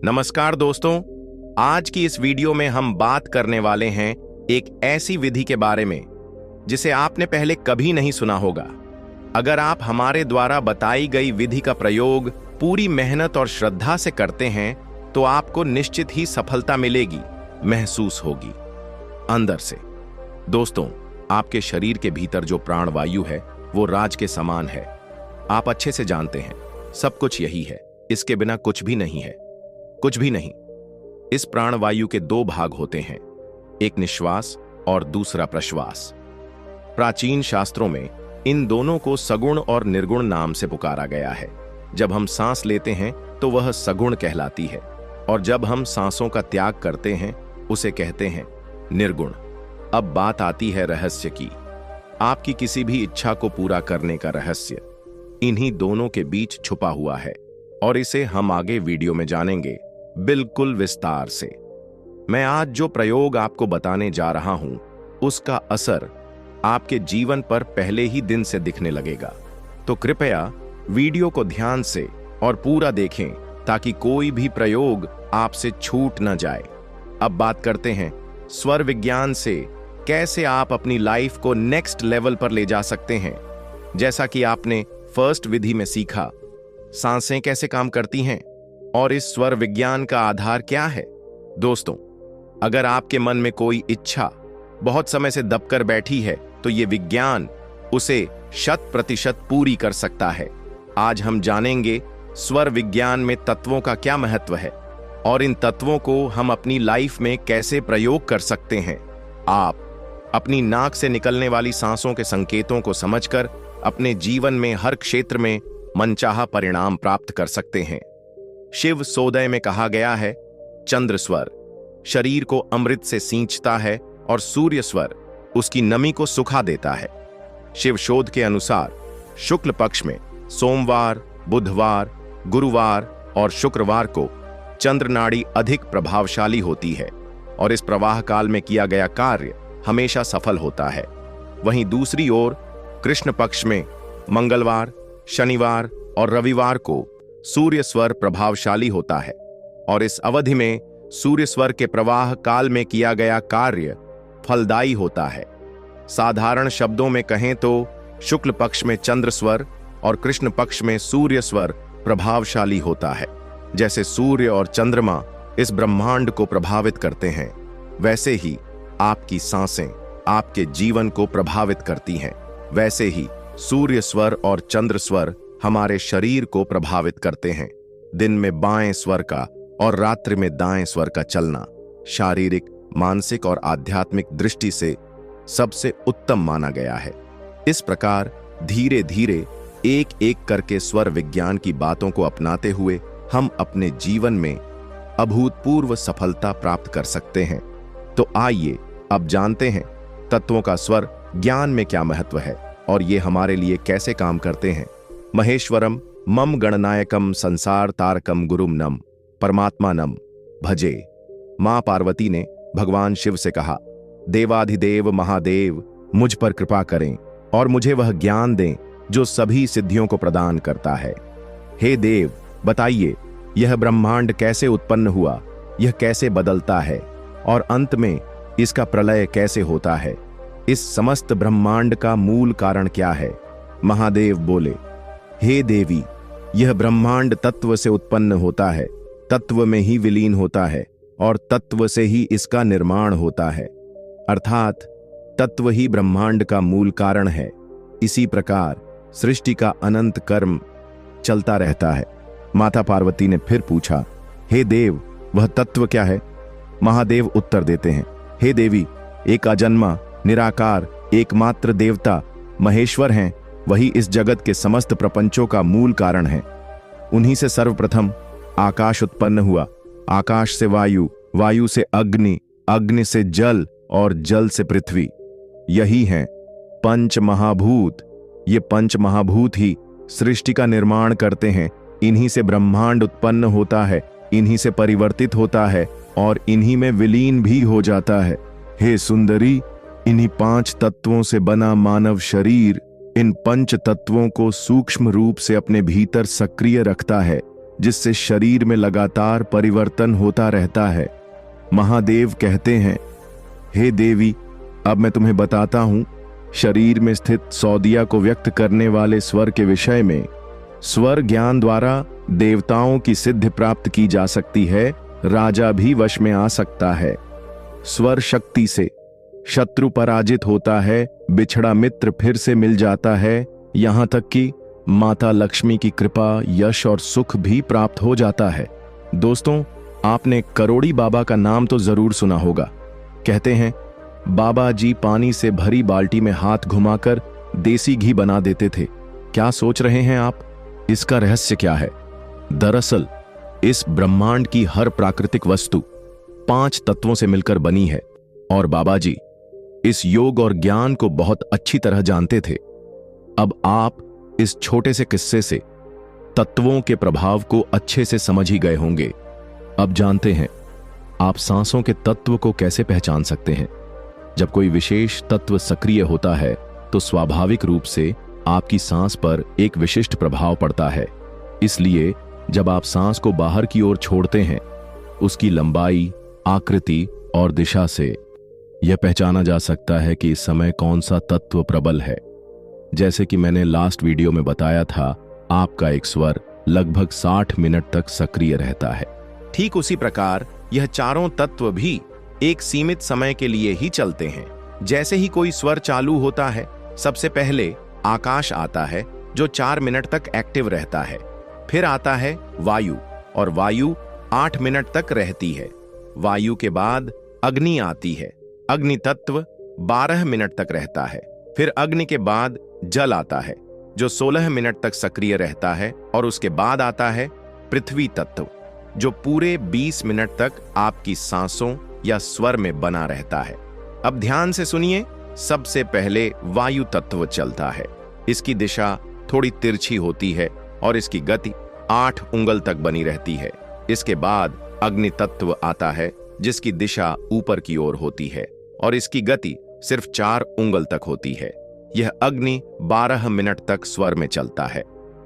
नमस्कार दोस्तों, आज की इस वीडियो में हम बात करने वाले हैं एक ऐसी विधि के बारे में जिसे आपने पहले कभी नहीं सुना होगा। अगर आप हमारे द्वारा बताई गई विधि का प्रयोग पूरी मेहनत और श्रद्धा से करते हैं तो आपको निश्चित ही सफलता मिलेगी, महसूस होगी अंदर से। दोस्तों, आपके शरीर के भीतर जो प्राणवायु है वो राज के समान है। आप अच्छे से जानते हैं, सब कुछ यही है, इसके बिना कुछ भी नहीं है, कुछ भी नहीं। इस प्राणवायु के दो भाग होते हैं, एक निश्वास और दूसरा प्रश्वास। प्राचीन शास्त्रों में इन दोनों को सगुण और निर्गुण नाम से पुकारा गया है। जब हम सांस लेते हैं तो वह सगुण कहलाती है और जब हम सांसों का त्याग करते हैं उसे कहते हैं निर्गुण। अब बात आती है रहस्य की। आपकी किसी भी इच्छा को पूरा करने का रहस्य इन्हीं दोनों के बीच छुपा हुआ है और इसे हम आगे वीडियो में जानेंगे बिल्कुल विस्तार से। मैं आज जो प्रयोग आपको बताने जा रहा हूं उसका असर आपके जीवन पर पहले ही दिन से दिखने लगेगा। तो कृपया वीडियो को ध्यान से और पूरा देखें ताकि कोई भी प्रयोग आपसे छूट न जाए। अब बात करते हैं स्वर विज्ञान से कैसे आप अपनी लाइफ को नेक्स्ट लेवल पर ले जा सकते हैं। जैसा कि आपने फर्स्ट विधि में सीखा, सांसें कैसे काम करती हैं और इस स्वर विज्ञान का आधार क्या है। दोस्तों, अगर आपके मन में कोई इच्छा बहुत समय से दबकर बैठी है तो ये विज्ञान उसे 100% पूरी कर सकता है। आज हम जानेंगे स्वर विज्ञान में तत्वों का क्या महत्व है और इन तत्वों को हम अपनी लाइफ में कैसे प्रयोग कर सकते हैं। आप अपनी नाक से निकलने वाली सांसों के संकेतों को समझकर अपने जीवन में हर क्षेत्र में मनचाहा परिणाम प्राप्त कर सकते हैं। शिव सोदय में कहा गया है, चंद्र स्वर शरीर को अमृत से सींचता है और सूर्य स्वर उसकी नमी को सुखा देता है। शिव शोध के अनुसार शुक्ल पक्ष में सोमवार, बुधवार, गुरुवार और शुक्रवार को चंद्र नाड़ी अधिक प्रभावशाली होती है और इस प्रवाह काल में किया गया कार्य हमेशा सफल होता है। वहीं दूसरी ओर कृष्ण पक्ष में मंगलवार, शनिवार और रविवार को सूर्य स्वर प्रभावशाली होता है और इस अवधि में सूर्य स्वर के प्रवाह काल में किया गया कार्य फलदायी होता है। साधारण शब्दों में कहें तो शुक्ल पक्ष में चंद्र स्वर और कृष्ण पक्ष में सूर्य स्वर प्रभावशाली होता है। जैसे सूर्य और चंद्रमा इस ब्रह्मांड को प्रभावित करते हैं, वैसे ही आपकी सांसें आपके जीवन को प्रभावित करती हैं। वैसे ही सूर्य स्वर और चंद्र स्वर हमारे शरीर को प्रभावित करते हैं। दिन में बाएं स्वर का और रात्रि में दाएं स्वर का चलना शारीरिक, मानसिक और आध्यात्मिक दृष्टि से सबसे उत्तम माना गया है। इस प्रकार धीरे धीरे एक एक करके स्वर विज्ञान की बातों को अपनाते हुए हम अपने जीवन में अभूतपूर्व सफलता प्राप्त कर सकते हैं। तो आइए अब जानते हैं तत्वों का स्वर ज्ञान में क्या महत्व है और ये हमारे लिए कैसे काम करते हैं। महेश्वरम मम गणनायकम संसार तारकम गुरुम नम परमात्मा नम भजे। मां पार्वती ने भगवान शिव से कहा, देवाधिदेव महादेव मुझ पर कृपा करें और मुझे वह ज्ञान दें जो सभी सिद्धियों को प्रदान करता है। हे देव, बताइए यह ब्रह्मांड कैसे उत्पन्न हुआ, यह कैसे बदलता है और अंत में इसका प्रलय कैसे होता है। इस समस्त ब्रह्मांड का मूल कारण क्या है। महादेव बोले, हे देवी, यह ब्रह्मांड तत्व से उत्पन्न होता है, तत्व में ही विलीन होता है और तत्व से ही इसका निर्माण होता है, अर्थात तत्व ही ब्रह्मांड का मूल कारण है। इसी प्रकार सृष्टि का अनंत कर्म चलता रहता है। माता पार्वती ने फिर पूछा, हे देव, वह तत्व क्या है। महादेव उत्तर देते हैं, हे देवी, एक अजन्मा, निराकार, एकमात्र देवता महेश्वर हैं, वही इस जगत के समस्त प्रपंचों का मूल कारण है। उन्हीं से सर्वप्रथम आकाश उत्पन्न हुआ, आकाश से वायु, वायु से अग्नि, अग्नि से जल और जल से पृथ्वी। यही हैं पंच महाभूत। ये पंच महाभूत ही सृष्टि का निर्माण करते हैं। इन्हीं से ब्रह्मांड उत्पन्न होता है, इन्हीं से परिवर्तित होता है और इन्हीं में विलीन भी हो जाता है। हे सुंदरी, इन्हीं 5 तत्वों से बना मानव शरीर इन पंच तत्वों को सूक्ष्म रूप से अपने भीतर सक्रिय रखता है। जिससे शरीर में लगातार परिवर्तन होता रहता है। महादेव कहते हैं, हे देवी, अब मैं तुम्हें बताता हूं शरीर में स्थित सौदिया को व्यक्त करने वाले स्वर के विषय में। स्वर ज्ञान द्वारा देवताओं की सिद्धि प्राप्त की जा सकती है, राजा भी वश में आ सकता है। स्वर शक्ति से शत्रु पराजित होता है, बिछड़ा मित्र फिर से मिल जाता है, यहां तक कि माता लक्ष्मी की कृपा, यश और सुख भी प्राप्त हो जाता है। दोस्तों, आपने करोड़ी बाबा का नाम तो जरूर सुना होगा। कहते हैं बाबा जी पानी से भरी बाल्टी में हाथ घुमाकर देसी घी बना देते थे। क्या सोच रहे हैं आप, इसका रहस्य क्या है? दरअसल इस ब्रह्मांड की हर प्राकृतिक वस्तु 5 तत्वों से मिलकर बनी है और बाबा जी इस योग और ज्ञान को बहुत अच्छी तरह जानते थे। अब आप इस छोटे से किस्से से तत्वों के प्रभाव को अच्छे से समझ ही गए होंगे। अब जानते हैं आप सांसों के तत्व को कैसे पहचान सकते हैं। जब कोई विशेष तत्व सक्रिय होता है तो स्वाभाविक रूप से आपकी सांस पर एक विशिष्ट प्रभाव पड़ता है। इसलिए जब आप सांस को बाहर की ओर छोड़ते हैं, उसकी लंबाई, आकृति और दिशा से यह पहचाना जा सकता है कि इस समय कौन सा तत्व प्रबल है। जैसे कि मैंने लास्ट वीडियो में बताया था, आपका एक स्वर लगभग 60 मिनट तक सक्रिय रहता है। ठीक उसी प्रकार यह चारों तत्व भी एक सीमित समय के लिए ही चलते हैं। जैसे ही कोई स्वर चालू होता है, सबसे पहले आकाश आता है जो 4 मिनट तक एक्टिव रहता है। फिर आता है वायु, और वायु 8 मिनट तक रहती है। वायु के बाद अग्नि आती है। अग्नि तत्व 12 मिनट तक रहता है। फिर अग्नि के बाद जल आता है जो 16 मिनट तक सक्रिय रहता है, और उसके बाद आता है पृथ्वी तत्व जो पूरे 20 मिनट तक आपकी सांसों या स्वर में बना रहता है। अब ध्यान से सुनिए, सबसे पहले वायु तत्व चलता है। इसकी दिशा थोड़ी तिरछी होती है और इसकी गति 8 उंगल तक बनी रहती है। इसके बाद अग्नि तत्व आता है जिसकी दिशा ऊपर की ओर होती है और इसकी गति सिर्फ 4 उंगल तक होती है। यह अग्नि 12 मिनट तक स्वर में चलता है।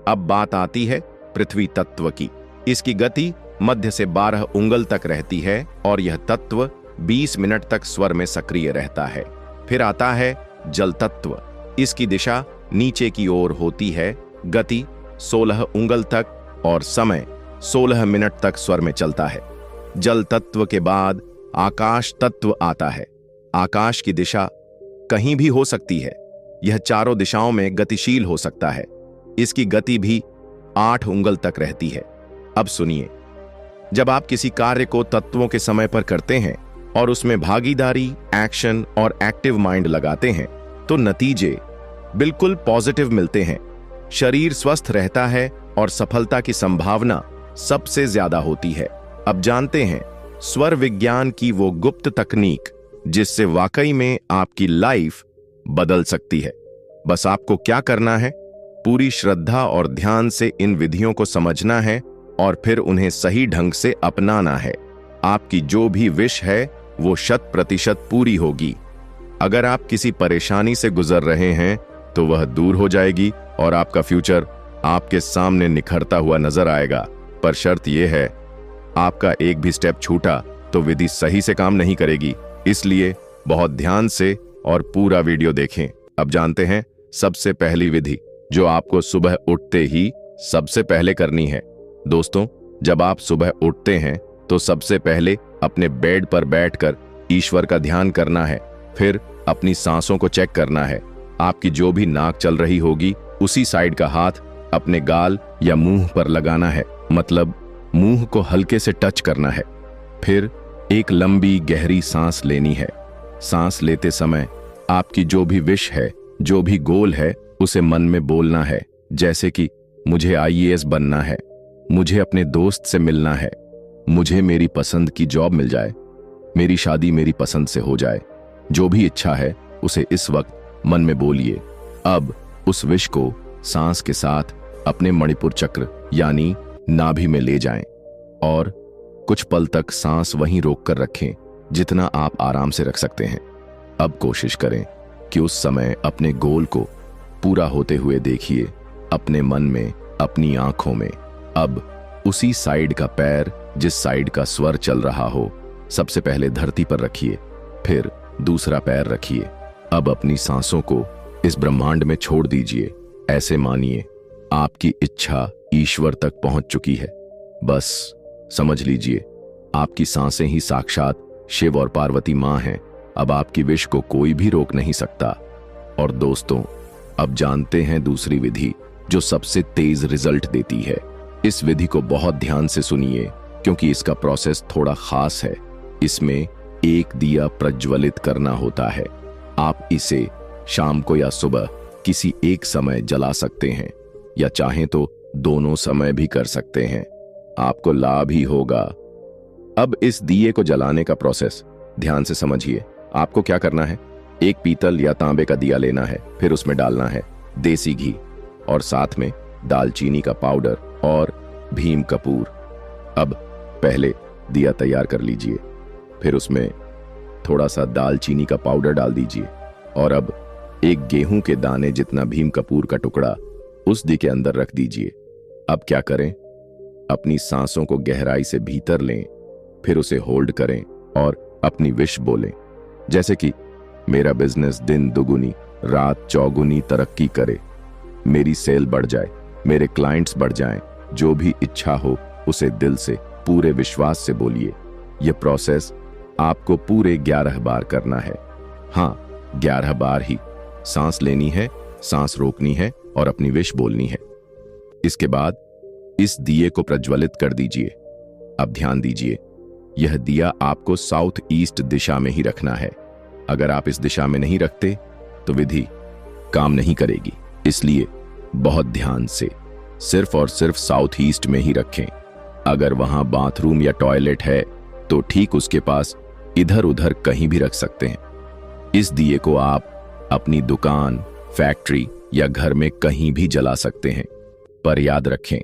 अब बात आती है पृथ्वी तत्व की। इसकी गति मध्य से 12 उंगल तक रहती है और यह तत्व 20 मिनट तक स्वर में सक्रिय रहता है। फिर आता है जल तत्व। इसकी दिशा नीचे की ओर होती है, गति 16 उंगल तक और समय 16 मिनट तक स्वर में चलता है। जल तत्व के बाद आकाश तत्व आता है। आकाश की दिशा कहीं भी हो सकती है। यह चारों दिशाओं में गतिशील हो सकता है। इसकी गति भी 8 उंगल तक रहती है। अब सुनिए, जब आप किसी कार्य को तत्वों के समय पर करते हैं और उसमें भागीदारी, एक्शन और एक्टिव माइंड लगाते हैं तो नतीजे बिल्कुल पॉजिटिव मिलते हैं। शरीर स्वस्थ रहता है और सफलता की संभावना सबसे ज्यादा होती है। अब जानते हैं स्वर विज्ञान की वो गुप्त तकनीक जिससे वाकई में आपकी लाइफ बदल सकती है। बस आपको क्या करना है, पूरी श्रद्धा और ध्यान से इन विधियों को समझना है और फिर उन्हें सही ढंग से अपनाना है। आपकी जो भी विश है वो 100% पूरी होगी। अगर आप किसी परेशानी से गुजर रहे हैं तो वह दूर हो जाएगी और आपका फ्यूचर आपके सामने निखरता हुआ नजर आएगा। पर शर्त यह है, आपका एक भी स्टेप छूटा तो विधि सही से काम नहीं करेगी। इसलिए बहुत ध्यान से और पूरा वीडियो देखें। अब जानते हैं सबसे पहली विधि जो आपको सुबह उठते ही सबसे पहले करनी है। दोस्तों, जब आप सुबह उठते हैं तो सबसे पहले अपने बेड पर बैठकर ईश्वर का ध्यान करना है। फिर अपनी सांसों को चेक करना है। आपकी जो भी नाक चल रही होगी उसी साइड का हाथ अपने गाल या मुंह पर लगाना है, मतलब मुंह को हल्के से टच करना है। फिर एक लंबी गहरी सांस लेनी है। सांस लेते समय आपकी जो भी विश है, जो भी गोल है, उसे मन में बोलना है। जैसे कि मुझे IAS बनना है, मुझे अपने दोस्त से मिलना है, मुझे मेरी पसंद की जॉब मिल जाए, मेरी शादी मेरी पसंद से हो जाए। जो भी इच्छा है उसे इस वक्त मन में बोलिए। अब उस विश को सांस के साथ अपने मणिपुर चक्र यानी नाभि में ले जाएं और कुछ पल तक सांस वहीं रोक कर रखें, जितना आप आराम से रख सकते हैं। अब कोशिश करें कि उस समय अपने गोल को पूरा होते हुए देखिए, अपने मन में, अपनी आंखों में। अब उसी साइड का पैर जिस साइड का स्वर चल रहा हो सबसे पहले धरती पर रखिए, फिर दूसरा पैर रखिए। अब अपनी सांसों को इस ब्रह्मांड में छोड़ दीजिए। ऐसे मानिए आपकी इच्छा ईश्वर तक पहुंच चुकी है। बस समझ लीजिए आपकी सांसें ही साक्षात शिव और पार्वती मां हैं। अब आपकी विश को कोई भी रोक नहीं सकता। और दोस्तों, अब जानते हैं दूसरी विधि जो सबसे तेज रिजल्ट देती है। इस विधि को बहुत ध्यान से सुनिए क्योंकि इसका प्रोसेस थोड़ा खास है। इसमें एक दिया प्रज्वलित करना होता है। आप इसे शाम को या सुबह किसी एक समय जला सकते हैं या चाहें तो दोनों समय भी कर सकते हैं। आपको लाभ ही होगा। अब इस दिए को जलाने का प्रोसेस ध्यान से समझिए। आपको क्या करना है, एक पीतल या तांबे का दिया लेना है, फिर उसमें डालना है देसी घी और साथ में दालचीनी का पाउडर और भीम कपूर। अब पहले दिया तैयार कर लीजिए, फिर उसमें थोड़ा सा दालचीनी का पाउडर डाल दीजिए और अब एक गेहूं के दाने जितना भीम कपूर का टुकड़ा उस दिए के अंदर रख दीजिए। अब क्या करें, अपनी सांसों को गहराई से भीतर लें, फिर उसे होल्ड करें और अपनी विश बोलें, जैसे कि मेरा बिजनेस दिन दुगुनी रात चौगुनी तरक्की करे, मेरी सेल बढ़ जाए, मेरे क्लाइंट्स बढ़ जाएं। जो भी इच्छा हो उसे दिल से पूरे विश्वास से बोलिए। यह प्रोसेस आपको पूरे 11 बार करना है। हाँ, 11 बार ही। सांस लेनी है, सांस रोकनी है और अपनी विश बोलनी है। इसके बाद इस दिए को प्रज्वलित कर दीजिए। अब ध्यान दीजिए, यह दिया आपको साउथ ईस्ट दिशा में ही रखना है। अगर आप इस दिशा में नहीं रखते तो विधि काम नहीं करेगी। इसलिए बहुत ध्यान से सिर्फ और सिर्फ साउथ ईस्ट में ही रखें। अगर वहां बाथरूम या टॉयलेट है तो ठीक उसके पास इधर उधर कहीं भी रख सकते हैं। इस दिए को आप अपनी दुकान, फैक्ट्री या घर में कहीं भी जला सकते हैं। पर याद रखें,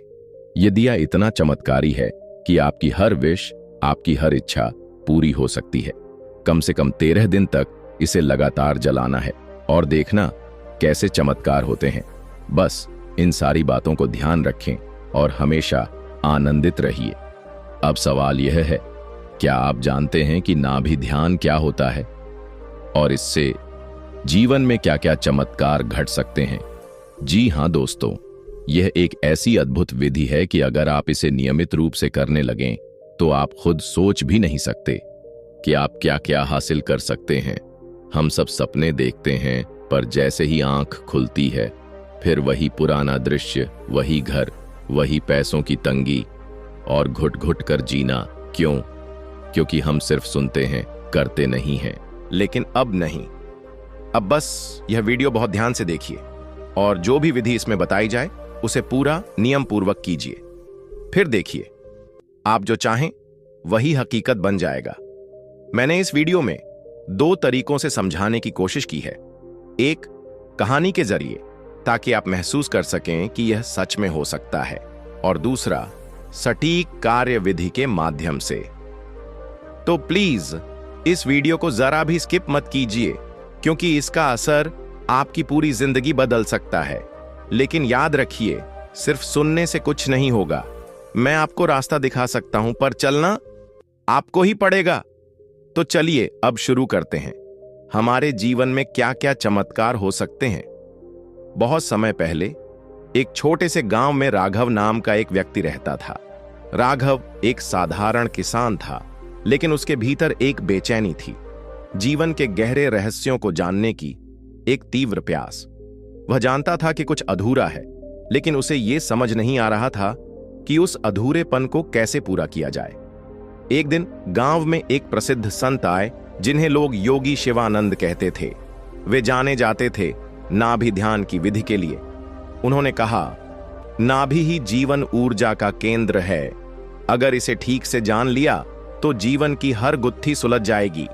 यह दिया इतना चमत्कारी है कि आपकी हर विश, आपकी हर इच्छा पूरी हो सकती है। कम से कम 13 दिन तक इसे लगातार जलाना है और देखना कैसे चमत्कार होते हैं। बस इन सारी बातों को ध्यान रखें और हमेशा आनंदित रहिए। अब सवाल यह है, क्या आप जानते हैं कि नाभि ध्यान क्या होता है और इससे जीवन में क्या क्या चमत्कार घट सकते हैं? जी हां दोस्तों, यह एक ऐसी अद्भुत विधि है कि अगर आप इसे नियमित रूप से करने लगें तो आप खुद सोच भी नहीं सकते कि आप क्या क्या हासिल कर सकते हैं। हम सब सपने देखते हैं, पर जैसे ही आंख खुलती है फिर वही पुराना दृश्य, वही घर, वही पैसों की तंगी और घुट घुट कर जीना। क्यों? क्योंकि हम सिर्फ सुनते हैं, करते नहीं हैं। लेकिन अब नहीं, अब बस यह वीडियो बहुत ध्यान से देखिए और जो भी विधि इसमें बताई जाए उसे पूरा नियम पूर्वक कीजिए। फिर देखिए, आप जो चाहें वही हकीकत बन जाएगा। मैंने इस वीडियो में 2 तरीकों से समझाने की कोशिश की है। एक, कहानी के जरिए, ताकि आप महसूस कर सकें कि यह सच में हो सकता है, और दूसरा, सटीक कार्य विधि के माध्यम से। तो प्लीज इस वीडियो को जरा भी स्किप मत कीजिए, क्योंकि इसका असर आपकी पूरी जिंदगी बदल सकता है। लेकिन याद रखिए, सिर्फ सुनने से कुछ नहीं होगा। मैं आपको रास्ता दिखा सकता हूं, पर चलना आपको ही पड़ेगा। तो चलिए अब शुरू करते हैं। हमारे जीवन में क्या क्या चमत्कार हो सकते हैं। बहुत समय पहले एक छोटे से गांव में राघव नाम का एक व्यक्ति रहता था। राघव एक साधारण किसान था, लेकिन उसके भीतर एक बेचैनी थी, जीवन के गहरे रहस्यों को जानने की एक तीव्र प्यास। वह जानता था कि कुछ अधूरा है, लेकिन उसे यह समझ नहीं आ रहा था कि उस अधूरेपन को कैसे पूरा किया जाए। एक दिन गांव में एक प्रसिद्ध संत आए, जिन्हें लोग योगी शिवानंद कहते थे। वे जाने जाते थे नाभि ध्यान की विधि के लिए। उन्होंने कहा, नाभि ही जीवन ऊर्जा का केंद्र है। अगर इसे ठीक से जान लिया तो जीवन की हर गुत्थी सुलझ जाएगी।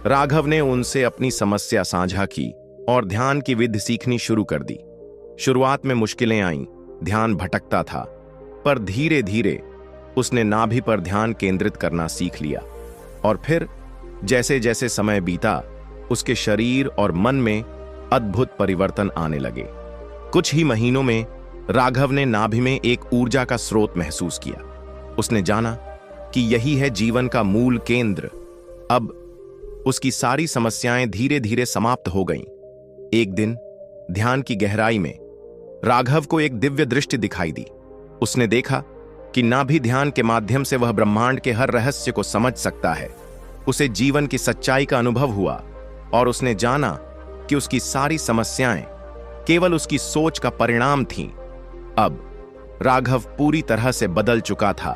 राघव ने उनसे अपनी समस्या साझा की और ध्यान की विधि सीखनी शुरू कर दी। शुरुआत में मुश्किलें आईं, ध्यान भटकता था, पर धीरे धीरे उसने नाभि पर ध्यान केंद्रित करना सीख लिया। और फिर जैसे जैसे समय बीता, उसके शरीर और मन में अद्भुत परिवर्तन आने लगे। कुछ ही महीनों में राघव ने नाभि में एक ऊर्जा का स्रोत महसूस किया। उसने जाना कि यही है जीवन का मूल केंद्र। अब उसकी सारी समस्याएं धीरे धीरे समाप्त हो गईं। एक दिन ध्यान की गहराई में राघव को एक दिव्य दृष्टि दिखाई दी। उसने देखा कि नाभि ध्यान के माध्यम से वह ब्रह्मांड के हर रहस्य को समझ सकता है। उसे जीवन की सच्चाई का अनुभव हुआ और उसने जाना कि उसकी सारी समस्याएं केवल उसकी सोच का परिणाम थीं। अब राघव पूरी तरह से बदल चुका था।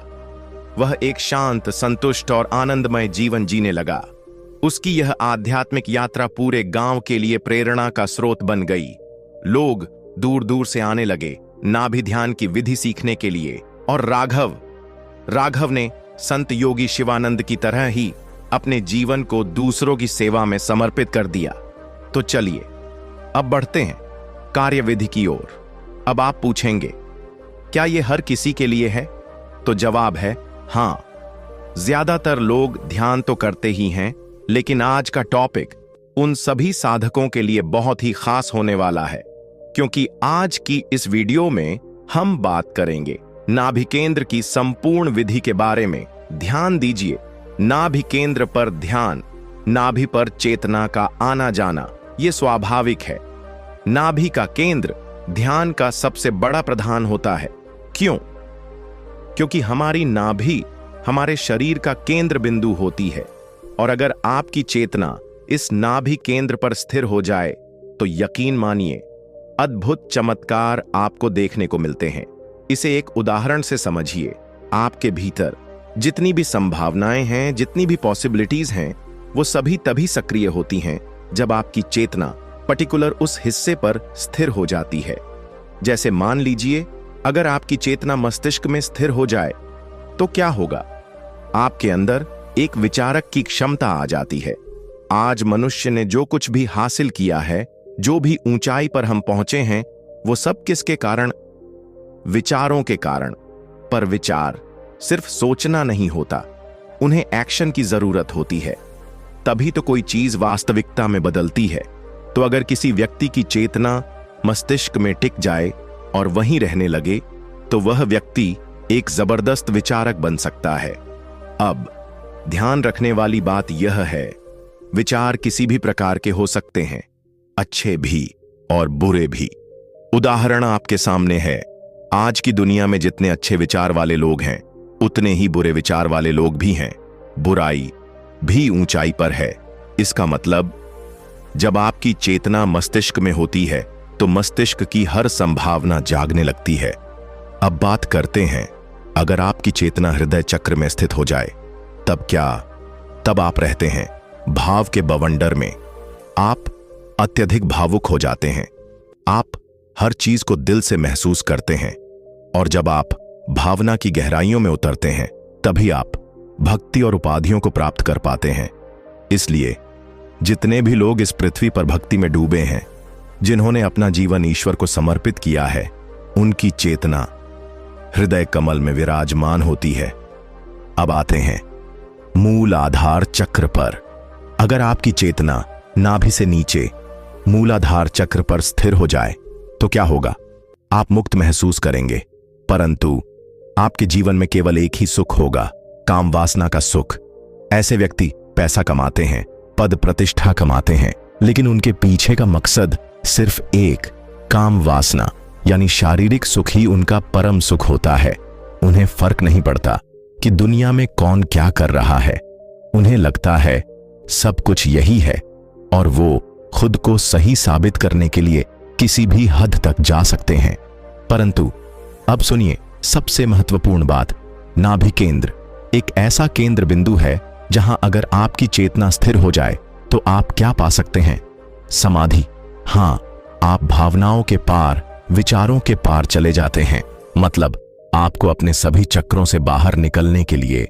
वह एक शांत, संतुष्ट और आनंदमय जीवन जीने लगा। उसकी यह आध्यात्मिक यात्रा पूरे गांव के लिए प्रेरणा का स्रोत बन गई। लोग दूर दूर से आने लगे नाभि ध्यान की विधि सीखने के लिए, और राघव ने संत योगी शिवानंद की तरह ही अपने जीवन को दूसरों की सेवा में समर्पित कर दिया। तो चलिए अब बढ़ते हैं कार्यविधि की ओर। अब आप पूछेंगे, क्या यह हर किसी के लिए है? तो जवाब है हां। ज्यादातर लोग ध्यान तो करते ही हैं, लेकिन आज का टॉपिक उन सभी साधकों के लिए बहुत ही खास होने वाला है, क्योंकि आज की इस वीडियो में हम बात करेंगे नाभि केंद्र की संपूर्ण विधि के बारे में। ध्यान दीजिए, नाभि केंद्र पर ध्यान, नाभि पर चेतना का आना जाना, यह स्वाभाविक है। नाभि का केंद्र ध्यान का सबसे बड़ा प्रधान होता है। क्यों? क्योंकि हमारी नाभि हमारे शरीर का केंद्र बिंदु होती है, और अगर आपकी चेतना इस नाभि केंद्र पर स्थिर हो जाए तो यकीन मानिए अद्भुत चमत्कार आपको देखने को मिलते हैं। इसे एक उदाहरण से समझिए। आपके भीतर जितनी भी संभावनाएं हैं, जितनी भी पॉसिबिलिटीज हैं, वो सभी तभी सक्रिय होती हैं जब आपकी चेतना पर्टिकुलर उस हिस्से पर स्थिर हो जाती है। जैसे मान लीजिए, अगर आपकी चेतना मस्तिष्क में स्थिर हो जाए तो क्या होगा? आपके अंदर एक विचारक की क्षमता आ जाती है। आज मनुष्य ने जो कुछ भी हासिल किया है, जो भी ऊंचाई पर हम पहुंचे हैं, वो सब किसके कारण? विचारों के कारण। पर विचार सिर्फ सोचना नहीं होता, उन्हें एक्शन की जरूरत होती है, तभी तो कोई चीज वास्तविकता में बदलती है। तो अगर किसी व्यक्ति की चेतना मस्तिष्क में टिक जाए और वहीं रहने लगे, तो वह व्यक्ति एक जबरदस्त विचारक बन सकता है। अब ध्यान रखने वाली बात यह है, विचार किसी भी प्रकार के हो सकते हैं, अच्छे भी और बुरे भी। उदाहरण आपके सामने है। आज की दुनिया में जितने अच्छे विचार वाले लोग हैं, उतने ही बुरे विचार वाले लोग भी हैं। बुराई भी ऊंचाई पर है। इसका मतलब, जब आपकी चेतना मस्तिष्क में होती है तो मस्तिष्क की हर संभावना जागने लगती है। अब बात करते हैं, अगर आपकी चेतना हृदय चक्र में स्थित हो जाए तब क्या? तब आप रहते हैं भाव के बवंडर में। आप अत्यधिक भावुक हो जाते हैं। आप हर चीज को दिल से महसूस करते हैं, और जब आप भावना की गहराइयों में उतरते हैं तभी आप भक्ति और उपाधियों को प्राप्त कर पाते हैं। इसलिए जितने भी लोग इस पृथ्वी पर भक्ति में डूबे हैं, जिन्होंने अपना जीवन ईश्वर को समर्पित किया है, उनकी चेतना हृदय कमल में विराजमान होती है। अब आते हैं मूल आधार चक्र पर। अगर आपकी चेतना नाभि से नीचे मूलाधार चक्र पर स्थिर हो जाए तो क्या होगा? आप मुक्त महसूस करेंगे, परंतु आपके जीवन में केवल एक ही सुख होगा, काम वासना का सुख। ऐसे व्यक्ति पैसा कमाते हैं, पद प्रतिष्ठा कमाते हैं, लेकिन उनके पीछे का मकसद सिर्फ एक, काम वासना यानी शारीरिक सुख ही उनका परम सुख होता है। उन्हें फर्क नहीं पड़ता कि दुनिया में कौन क्या कर रहा है। उन्हें लगता है सब कुछ यही है, और वो खुद को सही साबित करने के लिए किसी भी हद तक जा सकते हैं। परंतु अब सुनिए सबसे महत्वपूर्ण बात, नाभि केंद्र एक ऐसा केंद्र बिंदु है जहां अगर आपकी चेतना स्थिर हो जाए तो आप क्या पा सकते हैं? समाधि। हां, आप भावनाओं के पार, विचारों के पार चले जाते हैं। मतलब आपको अपने सभी चक्रों से बाहर निकलने के लिए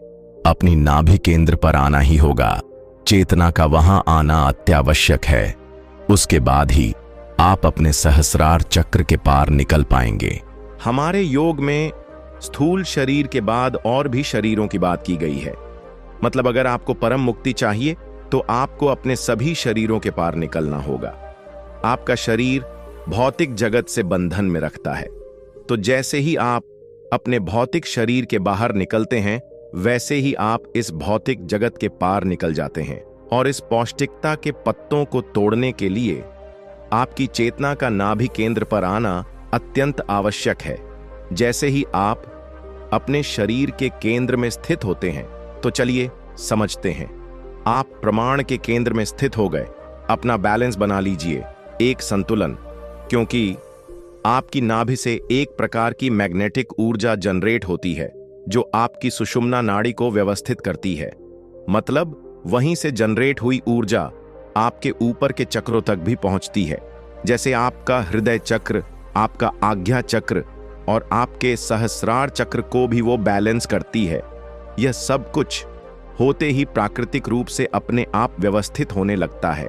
अपनी नाभि केंद्र पर आना ही होगा। चेतना का वहां आना अत्यावश्यक है। उसके बाद ही आप अपने सहस्रार चक्र के पार निकल पाएंगे। हमारे योग में स्थूल शरीर के बाद और भी शरीरों की बात की गई है। मतलब अगर आपको परम मुक्ति चाहिए तो आपको अपने सभी शरीरों के पार निकलना होगा। आपका शरीर भौतिक जगत से बंधन में रखता है। तो जैसे ही आप अपने भौतिक शरीर के बाहर निकलते हैं, वैसे ही आप इस भौतिक जगत के पार निकल जाते हैं। और इस पौष्टिकता के पत्तों को तोड़ने के लिए आपकी चेतना का नाभि केंद्र पर आना अत्यंत आवश्यक है। जैसे ही आप अपने शरीर के केंद्र में स्थित होते हैं, तो चलिए समझते हैं। आप प्रमाण के केंद्र में स्थित हो गए। अपना बैलेंस बना लीजिए, एक संतुलन, क्योंकि आपकी नाभि से एक प्रकार की मैग्नेटिक ऊर्जा जनरेट होती है जो आपकी सुषुम्ना नाड़ी को व्यवस्थित करती है। मतलब वहीं से जनरेट हुई ऊर्जा आपके ऊपर के चक्रों तक भी पहुंचती है, जैसे आपका हृदय चक्र, आपका आज्ञा चक्र और आपके सहस्रार चक्र को भी वो बैलेंस करती है। यह सब कुछ होते ही प्राकृतिक रूप से अपने आप व्यवस्थित होने लगता है,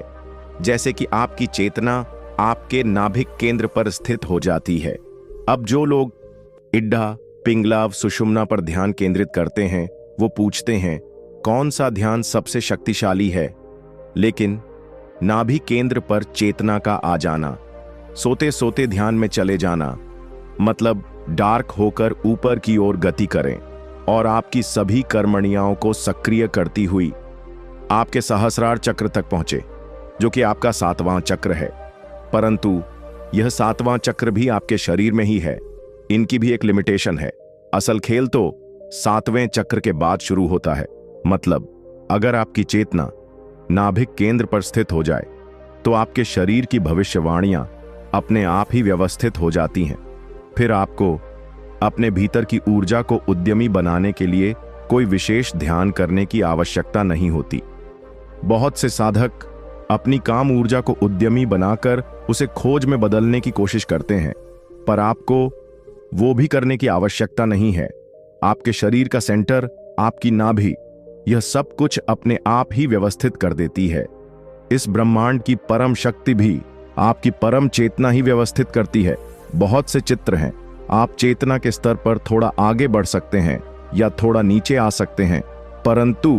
जैसे कि आपकी चेतना आपके नाभिक केंद्र पर स्थित हो जाती है। अब जो लोग इड्डा, पिंगला, सुषुम्ना पर ध्यान केंद्रित करते हैं, वो पूछते हैं कौन सा ध्यान सबसे शक्तिशाली है। लेकिन नाभि केंद्र पर चेतना का आ जाना, सोते सोते ध्यान में चले जाना, मतलब डार्क होकर ऊपर की ओर गति करें और आपकी सभी कर्मणियाओं को सक्रिय करती हुई आपके सहस्रार चक्र तक पहुंचे, जो कि आपका 7वां चक्र है। परंतु यह 7वां चक्र भी आपके शरीर में ही है, इनकी भी एक लिमिटेशन है। असल खेल तो 7वें चक्र के बाद शुरू होता है। मतलब अगर आपकी चेतना नाभिक केंद्र पर स्थित हो जाए तो आपके शरीर की भविष्यवाणियां अपने आप ही व्यवस्थित हो जाती हैं। फिर आपको अपने भीतर की ऊर्जा को उद्यमी बनाने के लिए कोई विशेष ध्यान करने की आवश्यकता नहीं होती। बहुत से साधक अपनी काम ऊर्जा को उद्यमी बनाकर उसे खोज में बदलने की कोशिश करते हैं, पर आपको वो भी करने की आवश्यकता नहीं है। आपके शरीर का सेंटर, आपकी नाभि, यह सब कुछ अपने आप ही व्यवस्थित कर देती है। इस ब्रह्मांड की परम शक्ति भी आपकी परम चेतना ही व्यवस्थित करती है। बहुत से चित्र हैं, आप चेतना के स्तर पर थोड़ा आगे बढ़ सकते हैं या थोड़ा नीचे आ सकते हैं, परंतु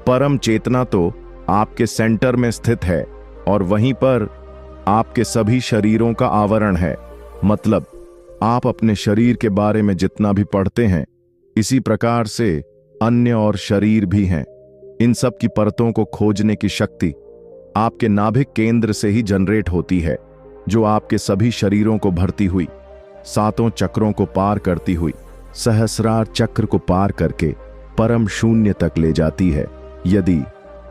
परम चेतना तो आपके सेंटर में स्थित है और वहीं पर आपके सभी शरीरों का आवरण है। मतलब आप अपने शरीर के बारे में जितना भी पढ़ते हैं, इसी प्रकार से अन्य और शरीर भी हैं। इन सब की परतों को खोजने की शक्ति आपके नाभिक केंद्र से ही जनरेट होती है, जो आपके सभी शरीरों को भरती हुई, 7 चक्रों को पार करती हुई, सहस्रार चक्र को पार करके परम शून्य तक ले जाती है। यदि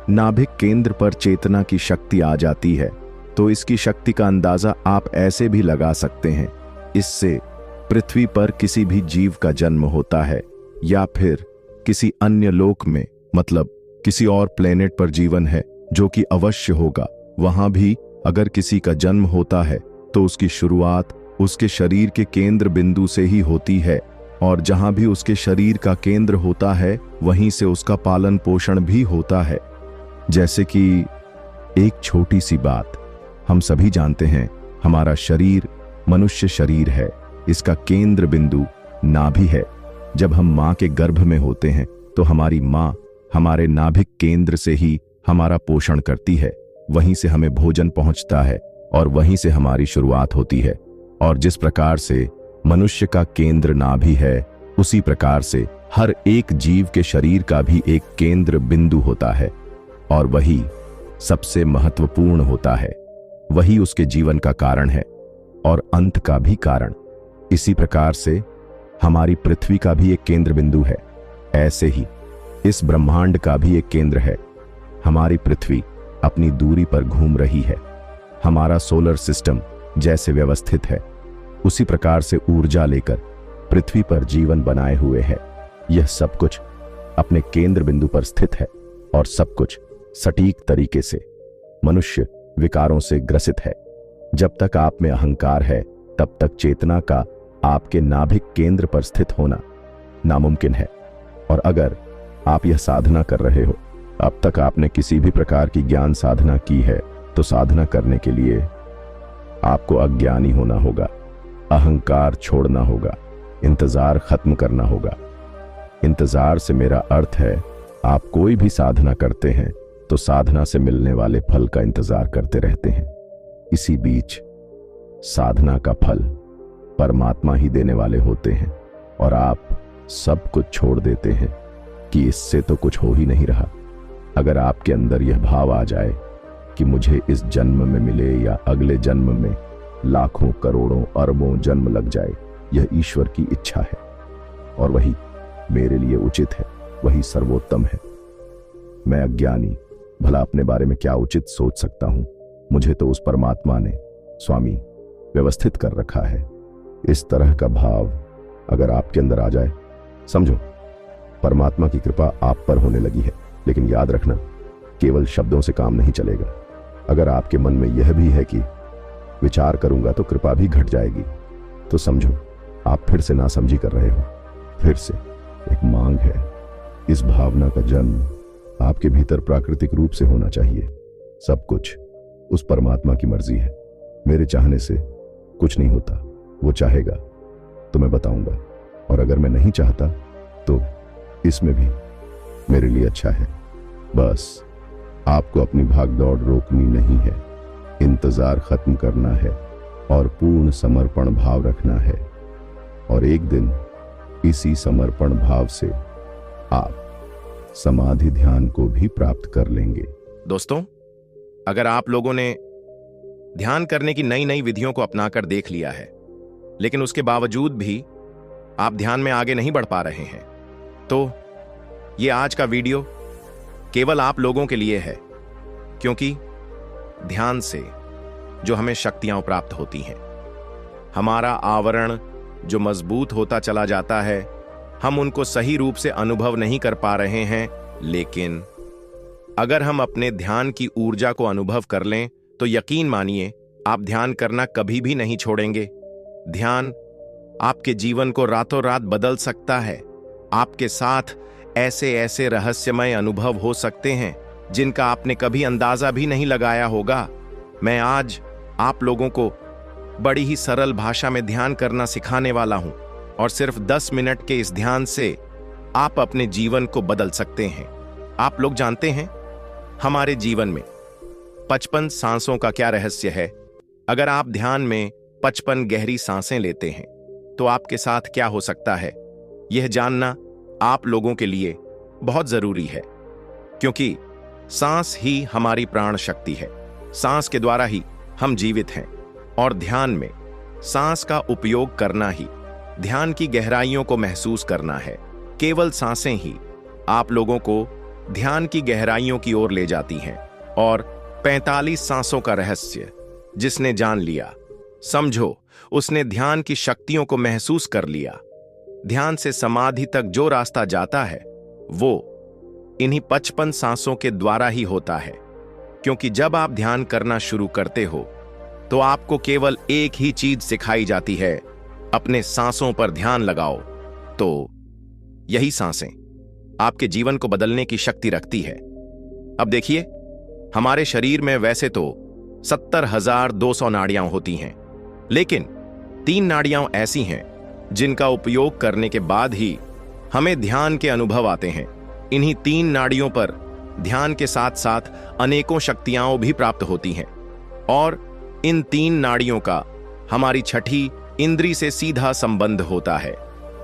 नाभिक केंद्र पर चेतना की शक्ति आ जाती है तो इसकी शक्ति का अंदाजा आप ऐसे भी लगा सकते हैं, इससे पृथ्वी पर किसी भी जीव का जन्म होता है या फिर किसी अन्य लोक में, मतलब किसी और प्लेनेट पर जीवन है, जो कि अवश्य होगा। वहां भी अगर किसी का जन्म होता है तो उसकी शुरुआत उसके शरीर के केंद्र बिंदु से ही होती है, और जहां भी उसके शरीर का केंद्र होता है वहीं से उसका पालन पोषण भी होता है। जैसे कि एक छोटी सी बात, हम सभी जानते हैं हमारा शरीर मनुष्य शरीर है, इसका केंद्र बिंदु नाभि है। जब हम माँ के गर्भ में होते हैं तो हमारी माँ हमारे नाभिक केंद्र से ही हमारा पोषण करती है, वहीं से हमें भोजन पहुंचता है और वहीं से हमारी शुरुआत होती है। और जिस प्रकार से मनुष्य का केंद्र नाभि है, उसी प्रकार से हर एक जीव के शरीर का भी एक केंद्र बिंदु होता है और वही सबसे महत्वपूर्ण होता है। वही उसके जीवन का कारण है और अंत का भी कारण। इसी प्रकार से हमारी पृथ्वी का भी एक केंद्र बिंदु है, ऐसे ही इस ब्रह्मांड का भी एक केंद्र है। हमारी पृथ्वी अपनी दूरी पर घूम रही है। हमारा सोलर सिस्टम जैसे व्यवस्थित है, उसी प्रकार से ऊर्जा लेकर पृथ्वी पर जीवन बनाए हुए है। यह सब कुछ अपने केंद्र बिंदु पर स्थित है और सब कुछ सटीक तरीके से। मनुष्य विकारों से ग्रसित है। जब तक आप में अहंकार है, तब तक चेतना का आपके नाभिक केंद्र पर स्थित होना नामुमकिन है। और अगर आप यह साधना कर रहे हो, अब तक आपने किसी भी प्रकार की ज्ञान साधना की है, तो साधना करने के लिए आपको अज्ञानी होना होगा, अहंकार छोड़ना होगा, इंतजार खत्म करना होगा। इंतजार से मेरा अर्थ है, आप कोई भी साधना करते हैं तो साधना से मिलने वाले फल का इंतजार करते रहते हैं। इसी बीच साधना का फल परमात्मा ही देने वाले होते हैं और आप सब कुछ छोड़ देते हैं कि इससे तो कुछ हो ही नहीं रहा। अगर आपके अंदर यह भाव आ जाए कि मुझे इस जन्म में मिले या अगले जन्म में लाखों करोड़ों अरबों जन्म लग जाए, यह ईश्वर की इच्छा है और वही मेरे लिए उचित है, वही सर्वोत्तम है। मैं अज्ञानी भला अपने बारे में क्या उचित सोच सकता हूं? मुझे तो उस परमात्मा ने स्वामी व्यवस्थित कर रखा है। इस तरह का भाव अगर आपके अंदर आ जाए, समझो परमात्मा की कृपा आप पर होने लगी है। लेकिन याद रखना, केवल शब्दों से काम नहीं चलेगा। अगर आपके मन में यह भी है कि विचार करूंगा तो कृपा भी घट जाएगी, तो समझो आप फिर से नासमझी कर रहे हो। फिर से एक मांग है। इस भावना का जन्म आपके भीतर प्राकृतिक रूप से होना चाहिए। सब कुछ उस परमात्मा की मर्जी है। मेरे चाहने से कुछ नहीं होता। वो चाहेगा तो मैं बताऊंगा, और अगर मैं नहीं चाहता तो इसमें भी मेरे लिए अच्छा है। बस आपको अपनी भागदौड़ रोकनी नहीं है, इंतजार खत्म करना है और पूर्ण समर्पण भाव रखना है। और एक दिन इसी समर्पण भाव से आप समाधि ध्यान को भी प्राप्त कर लेंगे। दोस्तों, अगर आप लोगों ने ध्यान करने की नई नई विधियों को अपनाकर देख लिया है, लेकिन उसके बावजूद भी आप ध्यान में आगे नहीं बढ़ पा रहे हैं, तो ये आज का वीडियो केवल आप लोगों के लिए है। क्योंकि ध्यान से जो हमें शक्तियां प्राप्त होती हैं, हमारा आवरण जो मजबूत होता चला जाता है, हम उनको सही रूप से अनुभव नहीं कर पा रहे हैं। लेकिन अगर हम अपने ध्यान की ऊर्जा को अनुभव कर लें तो यकीन मानिए आप ध्यान करना कभी भी नहीं छोड़ेंगे। ध्यान आपके जीवन को रातों रात बदल सकता है। आपके साथ ऐसे ऐसे रहस्यमय अनुभव हो सकते हैं जिनका आपने कभी अंदाजा भी नहीं लगाया होगा। मैं आज आप लोगों को बड़ी ही सरल भाषा में ध्यान करना सिखाने वाला हूं, और सिर्फ 10 मिनट के इस ध्यान से आप अपने जीवन को बदल सकते हैं। आप लोग जानते हैं हमारे जीवन में 55 सांसों का क्या रहस्य है? अगर आप ध्यान में 55 गहरी सांसें लेते हैं तो आपके साथ क्या हो सकता है, यह जानना आप लोगों के लिए बहुत जरूरी है। क्योंकि सांस ही हमारी प्राण शक्ति है। सांस के द्वारा ही हम जीवित हैं, और ध्यान में सांस का उपयोग करना ही ध्यान की गहराइयों को महसूस करना है। केवल सांसें ही आप लोगों को ध्यान की गहराइयों की ओर ले जाती हैं। और 45 सांसों का रहस्य जिसने जान लिया, समझो उसने ध्यान की शक्तियों को महसूस कर लिया। ध्यान से समाधि तक जो रास्ता जाता है वो इन्हीं 55 सांसों के द्वारा ही होता है। क्योंकि जब आप ध्यान करना शुरू करते हो तो आपको केवल एक ही चीज सिखाई जाती है, अपने सांसों पर ध्यान लगाओ। तो यही सांसें आपके जीवन को बदलने की शक्ति रखती है। अब देखिए, हमारे शरीर में वैसे तो 70,200 नाड़ियां होती हैं, लेकिन 3 नाड़ियां ऐसी हैं जिनका उपयोग करने के बाद ही हमें ध्यान के अनुभव आते हैं। इन्हीं 3 नाड़ियों पर ध्यान के साथ साथ अनेकों शक्तियां भी प्राप्त होती हैं, और इन 3 नाड़ियों का हमारी छठी इंद्री से सीधा संबंध होता है।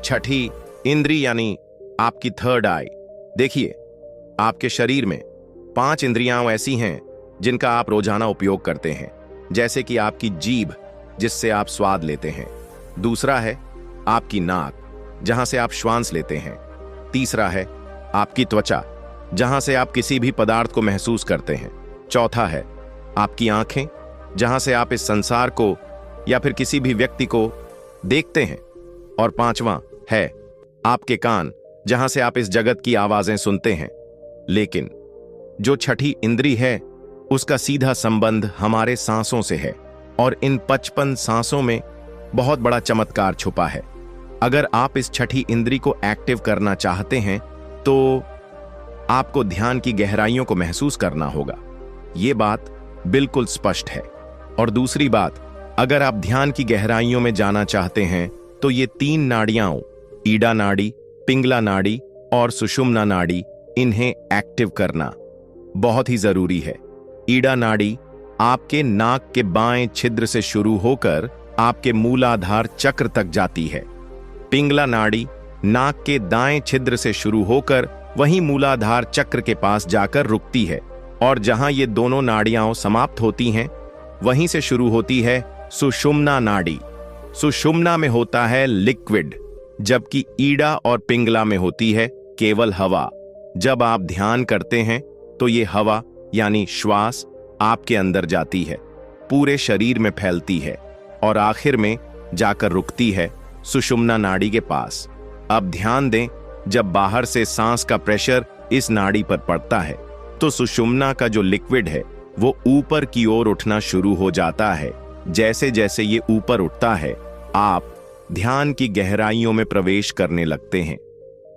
छठी इंद्री यानी आपकी थर्ड आई। देखिए, आपके शरीर में 5 इंद्रियां ऐसी हैं जिनका आप रोजाना उपयोग करते हैं, जैसे कि आपकी जीभ जिससे आप स्वाद लेते हैं। दूसरा है आपकी नाक, जहां से आप श्वास लेते हैं। तीसरा है आपकी त्वचा, जहां से आप किसी भी पदार्थ को महसूस करते हैं। चौथा है आपकी आंखें, जहां से आप इस संसार को या फिर किसी भी व्यक्ति को देखते हैं। और 5वां है आपके कान, जहां से आप इस जगत की आवाजें सुनते हैं। लेकिन जो छठी इंद्री है उसका सीधा संबंध हमारे सांसों से है, और इन 55 सांसों में बहुत बड़ा चमत्कार छुपा है। अगर आप इस छठी इंद्री को एक्टिव करना चाहते हैं तो आपको ध्यान की गहराइयों को महसूस करना होगा। यह बात बिल्कुल स्पष्ट है। और दूसरी बात, अगर आप ध्यान की गहराइयों में जाना चाहते हैं तो ये 3 नाड़ियां, ईडा नाड़ी, पिंगला नाड़ी और सुषुम्ना नाड़ी, इन्हें एक्टिव करना बहुत ही जरूरी है। ईडा नाड़ी आपके नाक के बाएं छिद्र से शुरू होकर आपके मूलाधार चक्र तक जाती है। पिंगला नाड़ी नाक के दाएं छिद्र से शुरू होकर वहीं मूलाधार चक्र के पास जाकर रुकती है, और जहां ये दोनों नाड़ियां समाप्त होती हैं वहीं से शुरू होती है सुषुम्ना नाड़ी। सुषुम्ना में होता है लिक्विड, जबकि ईड़ा और पिंगला में होती है केवल हवा। जब आप ध्यान करते हैं तो ये हवा यानी श्वास आपके अंदर जाती है, पूरे शरीर में फैलती है और आखिर में जाकर रुकती है सुषुम्ना नाड़ी के पास। अब ध्यान दें, जब बाहर से सांस का प्रेशर इस नाड़ी पर पड़ता है तो सुषुम्ना का जो लिक्विड है वो ऊपर की ओर उठना शुरू हो जाता है। जैसे जैसे ये ऊपर उठता है आप ध्यान की गहराइयों में प्रवेश करने लगते हैं।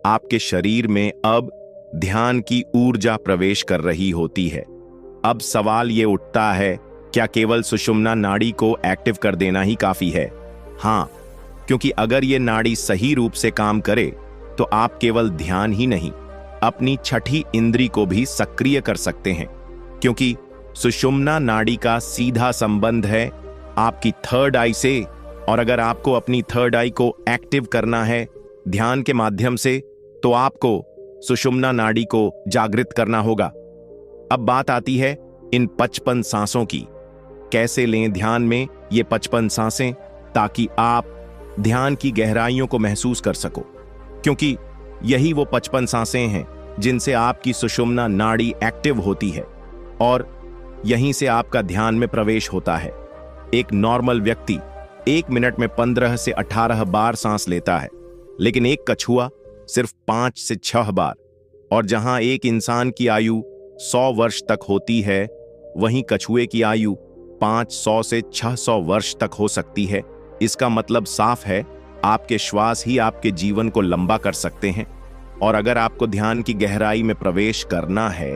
आपके शरीर में अब ध्यान की ऊर्जा प्रवेश कर रही होती है। अब सवाल ये उठता है, क्या केवल सुषुम्ना नाड़ी को एक्टिव कर देना ही काफी है? हाँ, क्योंकि अगर ये नाड़ी सही रूप से काम करे तो आप केवल ध्यान ही नहीं, अपनी छठी इंद्री को भी सक्रिय कर सकते हैं, क्योंकि सुषुम्ना नाड़ी का सीधा संबंध है आपकी थर्ड आई से। और अगर आपको अपनी थर्ड आई को एक्टिव करना है ध्यान के माध्यम से, तो आपको सुषुम्ना नाड़ी को जागृत करना होगा। अब बात आती है इन 55 सांसों की। कैसे लें ध्यान में ये 55 सांसें, ताकि आप ध्यान की गहराइयों को महसूस कर सको, क्योंकि यही वो 55 सांसें हैं जिनसे आपकी सुषुम्ना नाड़ी एक्टिव होती है और यहीं से आपका ध्यान में प्रवेश होता है। एक नॉर्मल व्यक्ति 1 मिनट में 15 से 18 बार सांस लेता है, लेकिन एक कछुआ सिर्फ 5 से 6 बार। और जहां एक इंसान की आयु 100 वर्ष तक होती है, वहीं कछुए की आयु 500 से 600 वर्ष तक हो सकती है। इसका मतलब साफ है, आपके श्वास ही आपके जीवन को लंबा कर सकते हैं। और अगर आपको ध्यान की गहराई में प्रवेश करना है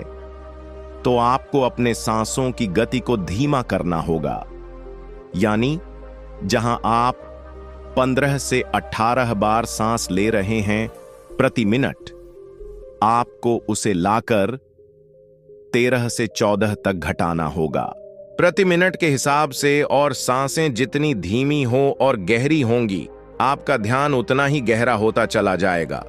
तो आपको अपने सांसों की गति को धीमा करना होगा, यानी जहां आप 15 से 18 बार सांस ले रहे हैं प्रति मिनट, आपको उसे लाकर 13 से 14 तक घटाना होगा प्रति मिनट के हिसाब से। और सांसें जितनी धीमी हो और गहरी होंगी, आपका ध्यान उतना ही गहरा होता चला जाएगा,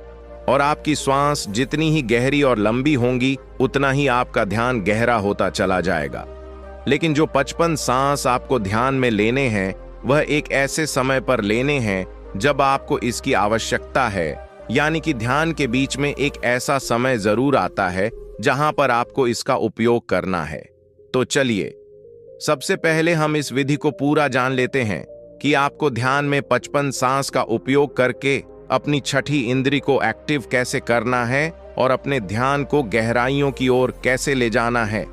और आपकी श्वास जितनी ही गहरी और लंबी होंगी, उतना ही आपका ध्यान गहरा होता चला जाएगा। लेकिन जो 55 सांस आपको ध्यान में लेने हैं, वह एक ऐसे समय पर लेने हैं जब आपको इसकी आवश्यकता है, यानी कि ध्यान के बीच में एक ऐसा समय जरूर आता है जहां पर आपको इसका उपयोग करना है। तो चलिए, सबसे पहले हम इस विधि को पूरा जान लेते हैं कि आपको ध्यान में 55 सांस का उपयोग करके अपनी छठी इंद्री को एक्टिव कैसे करना है और अपने ध्यान को गहराइयों की ओर कैसे ले जाना है।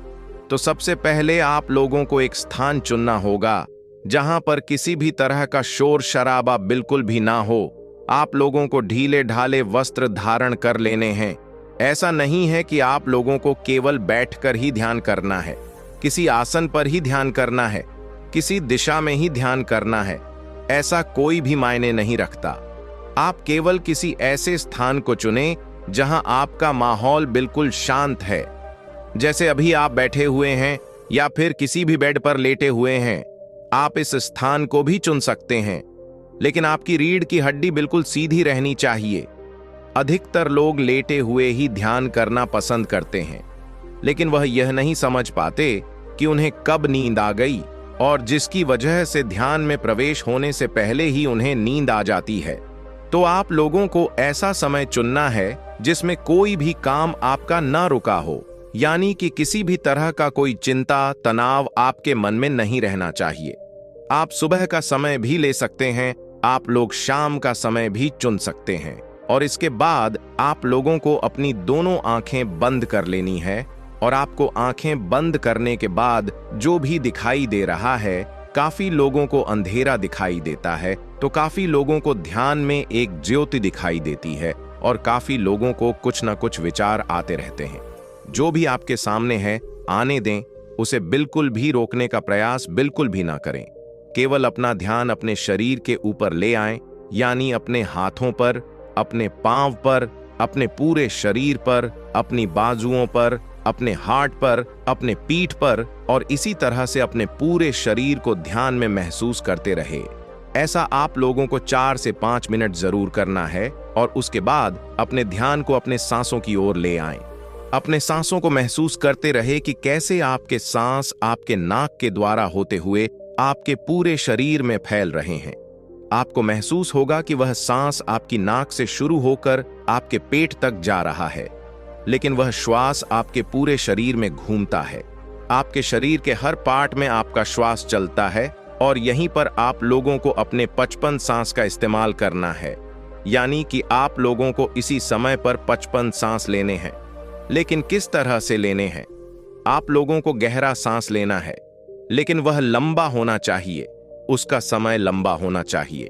तो सबसे पहले आप लोगों को एक स्थान चुनना होगा जहां पर किसी भी तरह का शोर शराबा बिल्कुल भी ना हो। आप लोगों को ढीले ढाले वस्त्र धारण कर लेने हैं। ऐसा नहीं है कि आप लोगों को केवल बैठकर ही ध्यान करना है, किसी आसन पर ही ध्यान करना है, किसी दिशा में ही ध्यान करना है, ऐसा कोई भी मायने नहीं रखता। आप केवल किसी ऐसे स्थान को चुनें जहां आपका माहौल बिल्कुल शांत है, जैसे अभी आप बैठे हुए हैं या फिर किसी भी बेड पर लेटे हुए हैं। आप इस स्थान को भी चुन सकते हैं, लेकिन आपकी रीढ़ की हड्डी बिल्कुल सीधी रहनी चाहिए। अधिकतर लोग लेटे हुए ही ध्यान करना पसंद करते हैं, लेकिन वह यह नहीं समझ पाते कि उन्हें कब नींद आ गई, और जिसकी वजह से ध्यान में प्रवेश होने से पहले ही उन्हें नींद आ जाती है। तो आप लोगों को ऐसा समय चुनना है जिसमें कोई भी काम आपका ना रुका हो, यानी कि किसी भी तरह का कोई चिंता तनाव आपके मन में नहीं रहना चाहिए। आप सुबह का समय भी ले सकते हैं, आप लोग शाम का समय भी चुन सकते हैं। और इसके बाद आप लोगों को अपनी दोनों आंखें बंद कर लेनी है, और आपको आंखें बंद करने के बाद जो भी दिखाई दे रहा है, काफी लोगों को अंधेरा दिखाई देता है, तो काफी लोगों को ध्यान में एक ज्योति दिखाई देती है, और काफी लोगों को कुछ ना कुछ विचार आते रहते हैं। जो भी आपके सामने है आने दें, उसे बिल्कुल भी रोकने का प्रयास बिल्कुल भी ना करें। केवल अपना ध्यान अपने शरीर के ऊपर ले आएं, यानी अपने हाथों पर, अपने पांव पर, अपने पूरे शरीर पर, अपनी बाजुओं पर, अपने हार्ट पर, अपने पीठ पर, और इसी तरह से अपने पूरे शरीर को ध्यान में महसूस करते रहे। ऐसा आप लोगों को 4 से 5 मिनट जरूर करना है और उसके बाद अपने ध्यान को अपने सांसों की ओर ले आएं। अपने सांसों को महसूस करते रहे कि कैसे आपके सांस आपके नाक के द्वारा होते हुए आपके पूरे शरीर में फैल रहे हैं। आपको महसूस होगा कि वह सांस आपकी नाक से शुरू होकर आपके पेट तक जा रहा है, लेकिन वह श्वास आपके पूरे शरीर में घूमता है। आपके शरीर के हर पार्ट में आपका श्वास चलता है और यहीं पर आप लोगों को अपने 55 सांस का इस्तेमाल करना है। यानी कि आप लोगों को इसी समय पर 55 सांस लेने हैं। लेकिन किस तरह से लेने हैं? आप लोगों को गहरा सांस लेना है, लेकिन वह लंबा होना चाहिए, उसका समय लंबा होना चाहिए।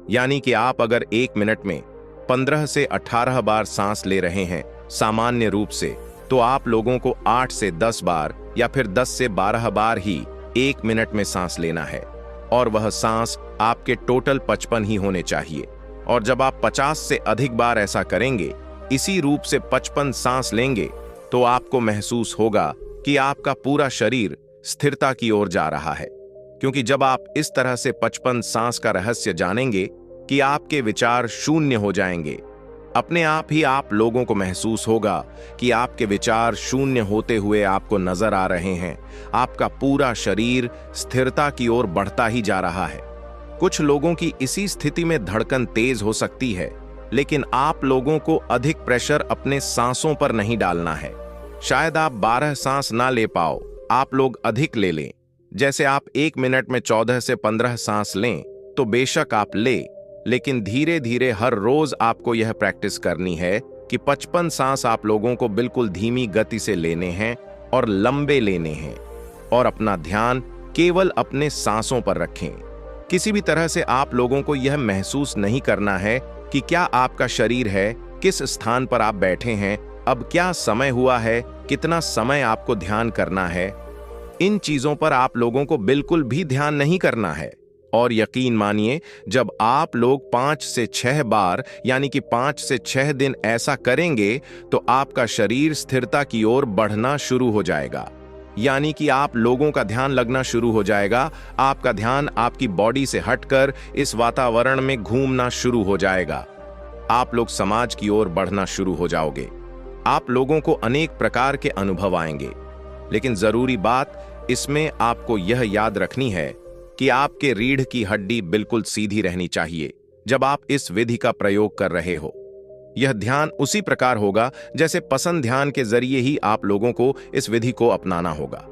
यानी कि आप अगर 1 मिनट में 15 से 18 बार सांस ले रहे हैं सामान्य रूप से, तो आप लोगों को 8 से 10 बार या फिर 10 से 12 बार ही 1 मिनट में सांस लेना है, और वह सांस आपके टोटल 55 ही होने चाहिए। और जब आप 50 से अधिक बार ऐसा करेंगे, इसी रूप से 55 सांस लेंगे, तो आपको महसूस होगा कि आपका पूरा शरीर स्थिरता की ओर जा रहा है। क्योंकि जब आप इस तरह से 55 सांस का रहस्य जानेंगे कि आपके विचार शून्य हो जाएंगे, अपने आप ही आप लोगों को महसूस होगा कि आपके विचार शून्य होते हुए आपको नजर आ रहे हैं। आपका पूरा शरीर स्थिरता की ओर बढ़ता ही जा रहा है। कुछ लोगों की इसी स्थिति में धड़कन तेज हो सकती है, लेकिन आप लोगों को अधिक प्रेशर अपने सांसों पर नहीं डालना है। शायद आप 12 सांस ना ले पाओ, आप लोग अधिक ले लें। जैसे आप 1 मिनट में 14 से 15 सांस लें, तो बेशक आप ले, लेकिन धीरे धीरे हर रोज आपको यह प्रैक्टिस करनी है कि 55 सांस आप लोगों को बिल्कुल धीमी गति से लेने हैं और लंबे लेने हैं, और अपना ध्यान केवल अपने सांसों पर रखें। किसी भी तरह से आप लोगों को यह महसूस नहीं करना है कि क्या आपका शरीर है, किस स्थान पर आप बैठे हैं, अब क्या समय हुआ है, कितना समय आपको ध्यान करना है। इन चीजों पर आप लोगों को बिल्कुल भी ध्यान नहीं करना है। और यकीन मानिए, जब आप लोग 5 से 6 बार यानी कि 5 से 6 दिन ऐसा करेंगे, तो आपका शरीर स्थिरता की ओर बढ़ना शुरू हो जाएगा। यानी कि आप लोगों का ध्यान लगना शुरू हो जाएगा। आपका ध्यान आपकी बॉडी से हटकर इस वातावरण में घूमना शुरू हो जाएगा। आप लोग समाज की ओर बढ़ना शुरू हो जाओगे। आप लोगों को अनेक प्रकार के अनुभव आएंगे, लेकिन जरूरी बात इसमें आपको यह याद रखनी है कि आपके रीढ़ की हड्डी बिल्कुल सीधी रहनी चाहिए जब आप इस विधि का प्रयोग कर रहे हो। यह ध्यान उसी प्रकार होगा जैसे पसंद ध्यान के जरिए ही आप लोगों को इस विधि को अपनाना होगा।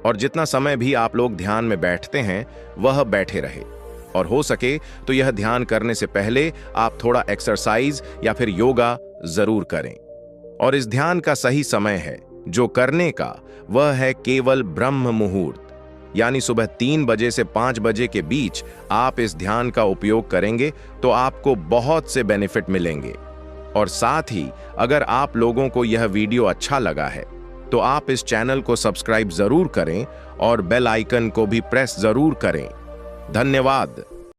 और जितना समय भी आप लोग ध्यान में बैठते हैं, वह बैठे रहे, और हो सके तो यह ध्यान करने से पहले आप थोड़ा एक्सरसाइज या फिर योगा जरूर करें। और इस ध्यान का सही समय है जो करने का, वह है केवल ब्रह्म मुहूर्त, यानी सुबह 3 बजे से 5 बजे के बीच आप इस ध्यान का उपयोग करेंगे तो आपको बहुत से बेनिफिट मिलेंगे। और साथ ही अगर आप लोगों को यह वीडियो अच्छा लगा है, तो आप इस चैनल को सब्सक्राइब जरूर करें और बेल आइकन को भी प्रेस जरूर करें। धन्यवाद।